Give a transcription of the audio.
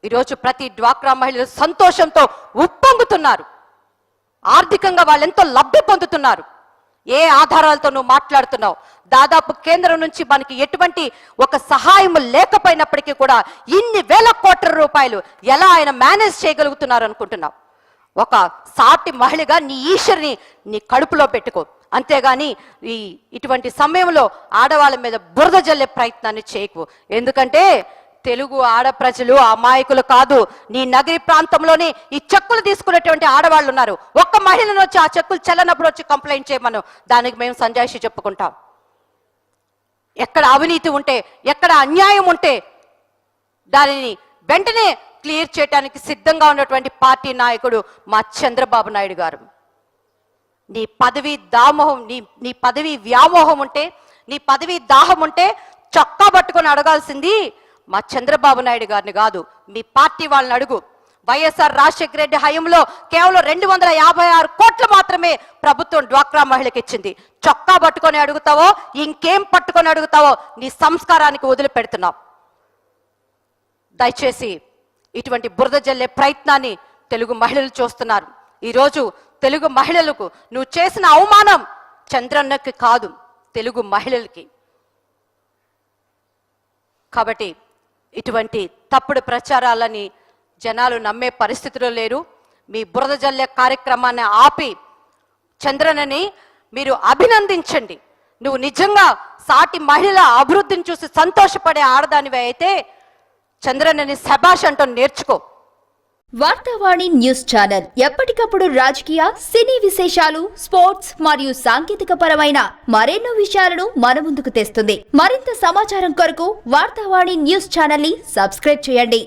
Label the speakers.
Speaker 1: ఈరోజు ప్రతి డ్వాక్రా మహిళలు సంతోషంతో ఉప్పొంగుతున్నారు. ఆర్థికంగా వాళ్ళు ఎంతో లబ్ధి పొందుతున్నారు. ఏ ఆధారాలతో నువ్వు మాట్లాడుతున్నావు? దాదాపు కేంద్రం నుంచి మనకి ఎటువంటి ఒక సహాయం లేకపోయినప్పటికీ కూడా ఇన్ని వేల కోట్ల రూపాయలు ఎలా ఆయన మేనేజ్ చేయగలుగుతున్నారు అనుకుంటున్నావు? ఒక సాటి మహిళగా నీ ఈశ్వరిని నీ కడుపులో పెట్టుకో. అంతేగాని ఇటువంటి సమయంలో ఆడవాళ్ళ మీద బురద జల్లే ప్రయత్నాన్ని చేయకు. ఎందుకంటే తెలుగు ఆడప్రజలు అమాయకులు కాదు. నీ నగరి ప్రాంతంలోనే ఈ చెక్కులు తీసుకునేటువంటి ఆడవాళ్ళు ఉన్నారు. ఒక్క మహిళను వచ్చి ఆ చెక్కులు చెల్లనప్పుడు వచ్చి కంప్లైంట్ చేయమను, దానికి మేము సంజాయిషి చెప్పుకుంటాం. ఎక్కడ అవినీతి ఉంటే, ఎక్కడ అన్యాయం ఉంటే దానిని వెంటనే క్లియర్ చేయడానికి సిద్ధంగా ఉన్నటువంటి పార్టీ నాయకుడు మా చంద్రబాబు నాయుడు గారు. నీ పదవి దామోహం, నీ పదవి వ్యామోహం ఉంటే, నీ పదవి దాహం ఉంటే చొక్కా పట్టుకొని అడగాల్సింది మా చంద్రబాబు నాయుడు గారిని కాదు, మీ పార్టీ వాళ్ళని అడుగు. వైఎస్ఆర్ రాజశేఖర రెడ్డి హయాంలో కేవలం 256 కోట్లు మాత్రమే ప్రభుత్వం డ్వాక్రా మహిళకి ఇచ్చింది. చొక్కా పట్టుకొని అడుగుతావో, ఇంకేం పట్టుకొని అడుగుతావో నీ సంస్కారానికి వదిలిపెడుతున్నావు. దయచేసి ఇటువంటి బురద జల్లే ప్రయత్నాన్ని తెలుగు మహిళలు చూస్తున్నారు. ఈరోజు తెలుగు మహిళలకు నువ్వు చేసిన అవమానం చంద్రన్నకి కాదు, తెలుగు మహిళలకి. కాబట్టి ఇటువంటి తప్పుడు ప్రచారాలని జనాలు నమ్మే పరిస్థితిలో లేరు. మీ బురద జల్లే కార్యక్రమాన్ని ఆపి చంద్రన్నని మీరు అభినందించండి. నువ్వు నిజంగా సాటి మహిళల అభివృద్ధిని చూసి సంతోషపడే ఆడదానివి అయితే చంద్రన్నని శభాష్ అంటూ నేర్చుకో.
Speaker 2: వార్తావాణి న్యూస్ ఛానల్ ఎప్పటికప్పుడు రాజకీయ, సినీ విశేషాలు, స్పోర్ట్స్ మరియు సాంకేతిక పరమైన మరెన్నో విషయాలను మన ముందుకు తెస్తుంది. మరింత సమాచారం కొరకు వార్తావాణి న్యూస్ ఛానల్ ని సబ్స్క్రైబ్ చేయండి.